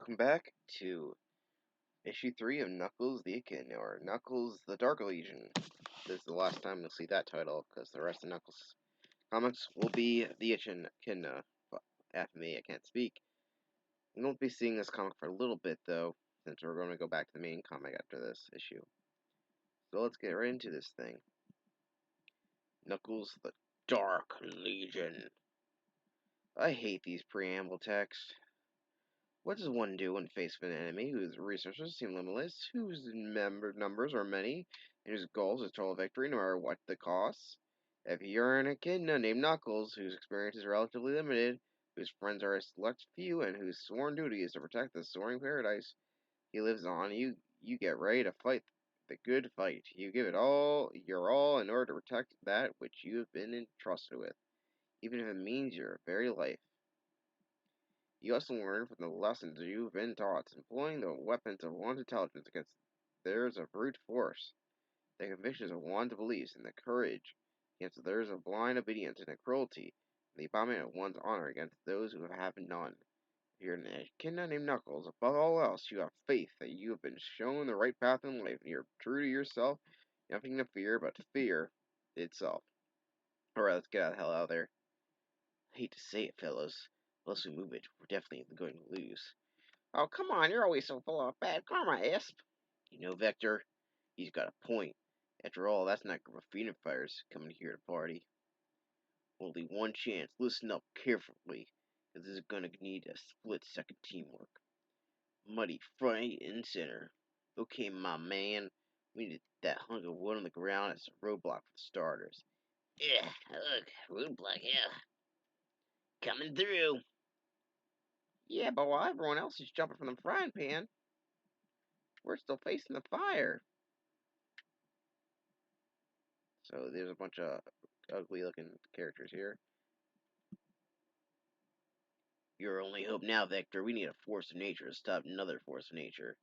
welcome back to issue 3 of Knuckles the Echidna, or Knuckles the Dark Legion. This is the last time you'll see that title, because the rest of Knuckles comics will be the Echidna. But after me, I can't speak. We won't be seeing this comic for a little bit, though, since we're going to go back to the main comic after this issue. So let's get right into this thing. Knuckles the Dark Legion. I hate these preamble texts. What does one do when faced with an enemy whose resources seem limitless, whose numbers are many, and whose goals is total victory no matter what the cost? If you're an echidna named Knuckles, whose experience is relatively limited, whose friends are a select few, and whose sworn duty is to protect the soaring paradise he lives on, you get ready to fight the good fight. You give it all, your all, in order to protect that which you have been entrusted with, even if it means your very life. You also learn from the lessons you've been taught, employing the weapons of one's intelligence against theirs of brute force, the convictions of one's beliefs, and the courage against theirs of blind obedience and cruelty, and the abomination of one's honor against those who have none. If you're an echidna named Knuckles, above all else, you have faith that you have been shown the right path in life, and you're true to yourself, nothing to fear but fear itself. Alright, let's get the hell out of there. I hate to say it, fellows. Unless we move it, we're definitely going to lose. Oh, come on, you're always so full of bad karma, Isp. You know, Vector, he's got a point. After all, that's not a group of freedom fighters coming here to party. Only one chance. Listen up carefully, because this is going to need a split-second teamwork. Muddy front and center. Okay, my man, we need that hunk of wood on the ground as a roadblock for the starters. Yeah, look, roadblock, yeah. Coming through. Yeah, but while everyone else is jumping from the frying pan, we're still facing the fire. So there's a bunch of ugly looking characters here. Your only hope now, Vector. We need a force of nature to stop another force of nature.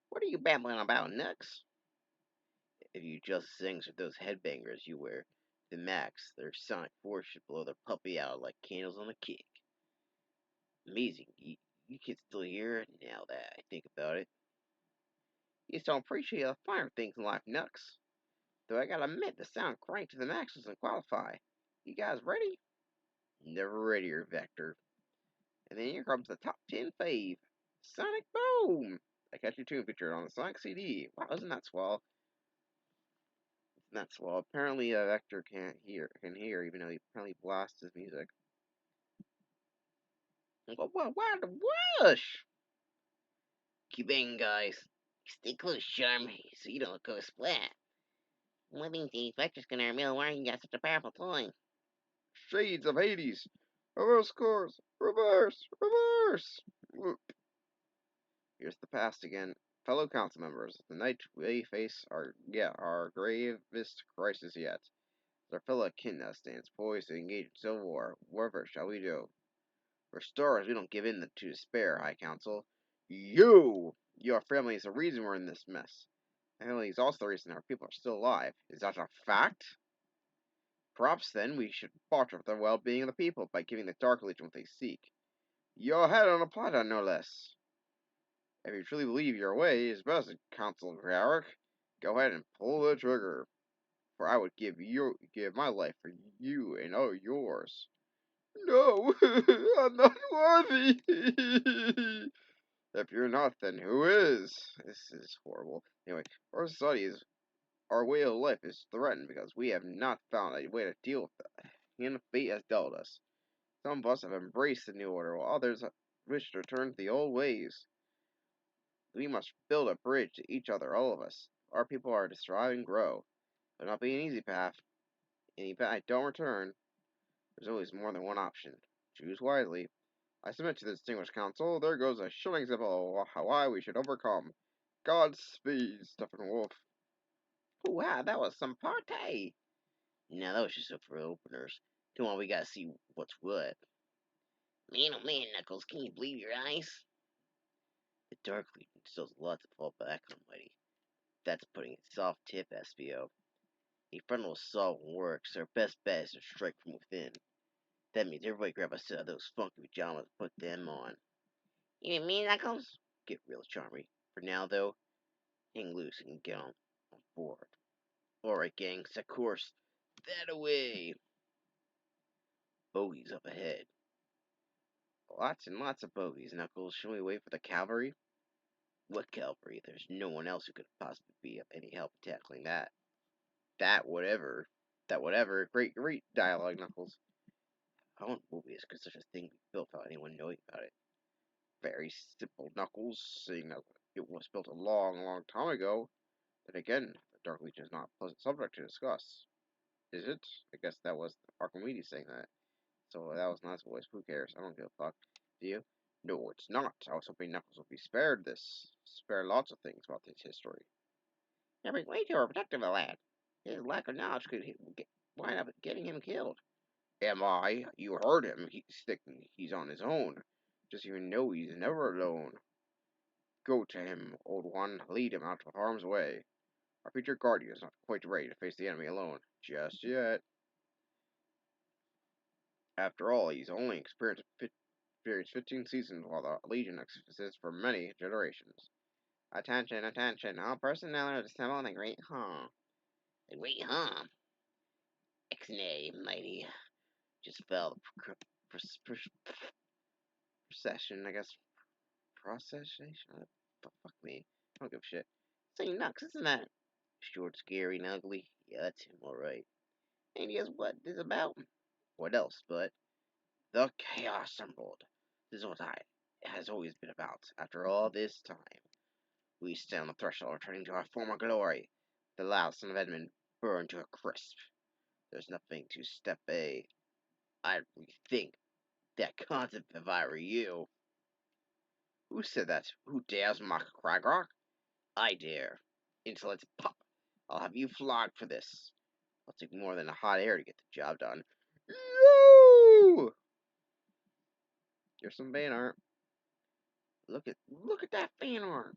What are you babbling about, Nux? If you just sings with those headbangers you wear, the max, their sonic force should blow their puppy out like candles on a cake. Amazing. You kids still here now that I think about it. You just don't appreciate the finer things in life, Nux. Though I gotta admit, the sound cranked to the max doesn't qualify. You guys ready? Never readier, Vector. And then here comes the top 10 fave. Sonic Boom! A catchy tune featured on the Sonic CD. Wow, isn't that swell? Isn't that swell? Apparently, Vector can hear, even though he apparently blasts his music. What the whoosh? Keep aiming, guys. Stay close, Charm, so you don't go splat. One thing the Vector's gonna reveal why you got such a powerful toy. Shades of Hades! Reverse course! Reverse! Reverse! Whoop. Here's the past again. Fellow council members, tonight we face our gravest crisis yet. Our fellow echidna stands poised to engage in civil war. Whatever shall we do? For starters, we don't give in to despair, High Council. Your family is the reason we're in this mess. Family is also the reason our people are still alive. Is that a fact? Perhaps then we should watch for the well-being of the people by giving the Dark Legion what they seek. Your head on a platter, no less. If you truly believe your way is best, Council Garrick, go ahead and pull the trigger. For I would give my life for you and all yours. No, I'm not worthy. If you're not, then who is? This is horrible. Anyway, our way of life is threatened because we have not found a way to deal with the hand fate has dealt us. Some of us have embraced the new order, while others wish to return to the old ways. We must build a bridge to each other, all of us. Our people are to strive and grow. It will not be an easy path. In the event I don't return, there's always more than one option. Choose wisely. I submit to the distinguished council. There goes a shilling example of why we should overcome. Godspeed, Steppenwolf. Wow, that was some party. Now that was just up for openers. Come on, we gotta see what's what. Man, oh man, Knuckles, can you believe your eyes? The Dark Legion still has a lot to fall back on, Mighty. That's putting it soft tip, SBO. A frontal assault won't work, so our best bet is to strike from within. That means everybody grab a set of those funky pajamas and put them on. You mean me, Knuckles? Get real, Charmy. For now, though, hang loose and get on board. Alright, gang, set course. That away! Bogies up ahead. Lots and lots of bogies, Knuckles. Should we wait for the cavalry? What cavalry? There's no one else who could possibly be of any help tackling that. That whatever. That whatever. Great dialogue, Knuckles. How in movies could such a thing be built without anyone knowing about it? Very simple, Knuckles, seeing that it was built a long time ago. Then again, the Dark Legion is not a pleasant subject to discuss. Is it? I guess that was Archimedes saying that. So that was not his voice. Who cares? I don't give a fuck. Do you? No, it's not. I was hoping Knuckles would be spared this. Spare lots of things about this history. You're being way too protective of the lad. His lack of knowledge could wind up getting him killed. Am I? You heard him. He's thinking he's on his own. Doesn't even know he's never alone. Go to him, old one. Lead him out of harm's way. Our future guardian is not quite ready to face the enemy alone. Just yet. After all, he's only experienced 15 seasons while the Legion exists for many generations. Attention, attention, all personnel are assembled in the Great Hall. The Great Hall? Ixnay, mighty. Just fell Procession, I guess. Procession? Fuck me. I don't give a shit. So nuts, isn't that? Short, scary, and ugly. Yeah, that's him, alright. And guess what this is about? What else but the Chaos Emerald? This is what it has always been about. After all this time, we stand on the threshold, returning to our former glory. The loud son of Edmund burned to a crisp. There's nothing to step a. I'd rethink that concept if I were you. Who said that? Who dares mock Cragrock? I dare. Insolent pup. I'll have you flogged for this. I'll take more than a hot air to get the job done. Yo! Here's some fan art. Look at that fan art.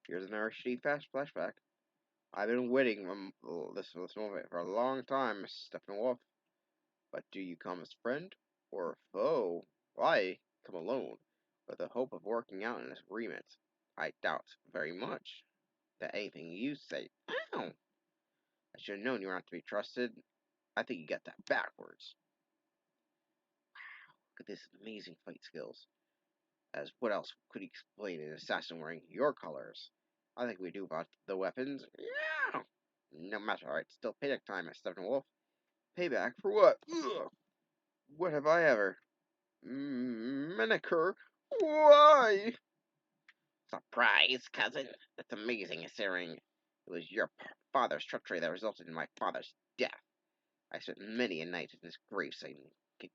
Here's another shitty fast flashback. I've been waiting this moment for a long time, Steppenwolf. But do you come as friend or foe? Why come alone with the hope of working out an agreement? I doubt very much that anything you say. Ow! I should have known you were not to be trusted. I think you got that backwards. Look at this amazing fight skills. As what else could he explain an assassin wearing your colors? I think we do about the weapons. Yeah! No matter, alright, still payback time at Steppenwolf. Payback for what? Ugh! What have I ever? Miniker? Why? Surprise, cousin. That's amazing, considering it was your father's treachery that resulted in my father's death. I spent many a night in his gravesite in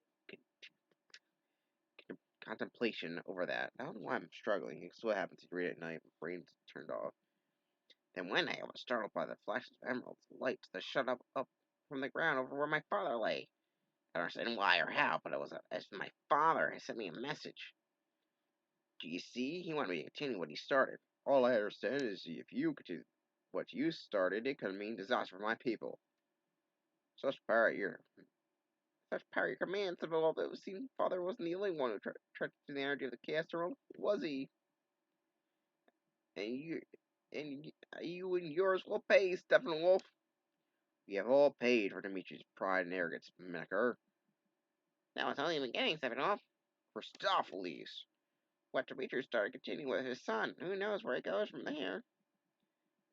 contemplation over that. I don't know why I'm struggling. It's what happens if you read it at night. My brain's turned off. Then one night I was startled by the flashes of emeralds lights that shot up from the ground over where my father lay. I don't understand why or how, but it was as my father had sent me a message. Do you see? He wanted me to continue what he started. All I understand is if you continue what you started, it could mean disaster for my people. Such power at your Such power your commands of all those seemed father wasn't the only one who tried to the energy of the chaos emerald, was he? and you and yours will pay, Steppenwolf. We have all paid for Dimitri's pride and arrogance, Miniker. That was only the beginning, Steppenwolf. Christophilles. What Demetrius started continuing with his son. Who knows where he goes from there?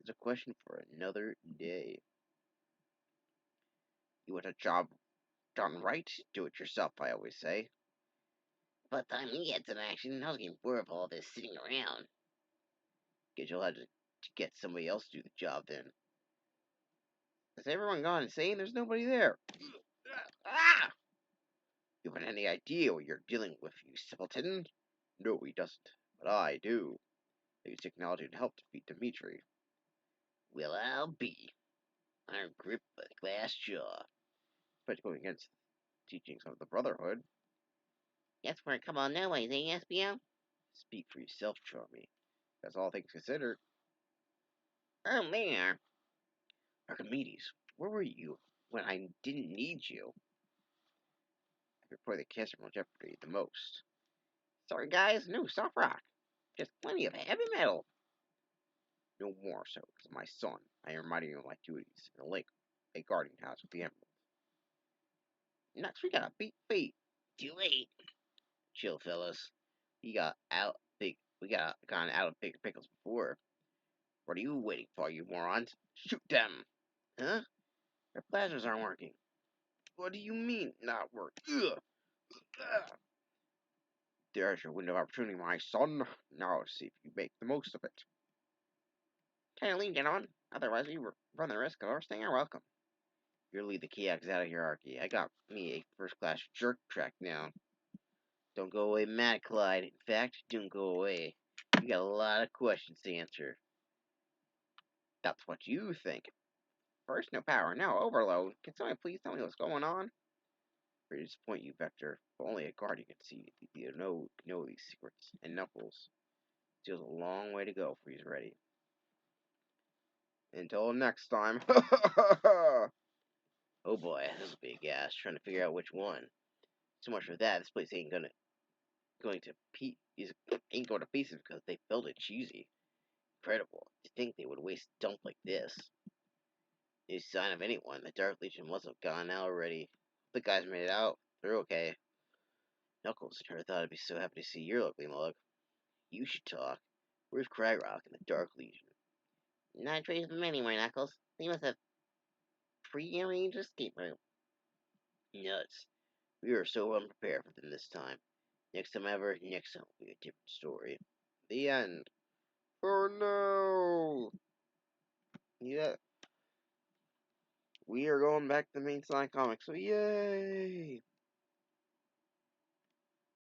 It's a question for another day. You want a job done right? Do it yourself, I always say. But time he had some action, I was getting bored of all this sitting around. Guess you'll have to get somebody else to do the job then. Has everyone gone insane? There's nobody there. Ah! You haven't any idea what you're dealing with, you simpleton? No, he doesn't. But I do. I use technology to help defeat Dimitri. Well, I'll be. Iron grip with glass jaw. But going against the teachings of the Brotherhood. That's where it come on nowadays, eh, SBO? Speak for yourself, Charmy. That's all things considered. Oh, there. Archimedes, where were you when I didn't need you? You're putting the customer in jeopardy the most. Sorry, guys, no soft rock. Just plenty of heavy metal. No more so, because my son. I am reminding you of my duties in the lake, a guarding house with the emerald. Next, we got a beat feet. Too late. Chill, fellas. We got gone out of bigger pickles before. What are you waiting for, you morons? Shoot them! Huh? Their plasmas aren't working. What do you mean, not working? Ugh. Ugh. There's your window of opportunity, my son. Now see if you make the most of it. Can you lean, gentlemen? Otherwise, we run the risk of overstaying our welcome. You'll lead the kayaks out of hierarchy. I got me a first-class jerk track now. Don't go away mad, Clyde. In fact, don't go away. You got a lot of questions to answer. That's what you think. First, no power, now overload. Can somebody please tell me what's going on? Sorry to disappoint you, Vector, but only a guardian can see know these secrets. And Knuckles still has a long way to go before he's ready. Until next time. Oh boy, this will be a gas trying to figure out which one. So much for that. This place ain't going to ain't going to pieces because they built it cheesy. Incredible. To think they would waste a dump like this. No sign of anyone. The Dark Legion must have gone now already. The guys made it out. They're okay. Knuckles, never thought I'd be so happy to see your ugly mug. You should talk. Where's Cragrock and the Dark Legion? Not a trace of them anywhere, Knuckles. They must have prearranged escape route. Nuts. We were so unprepared for them this time. Next time will be a different story. The end. Oh no! Yeah, we are going back to the main side comics, so yay!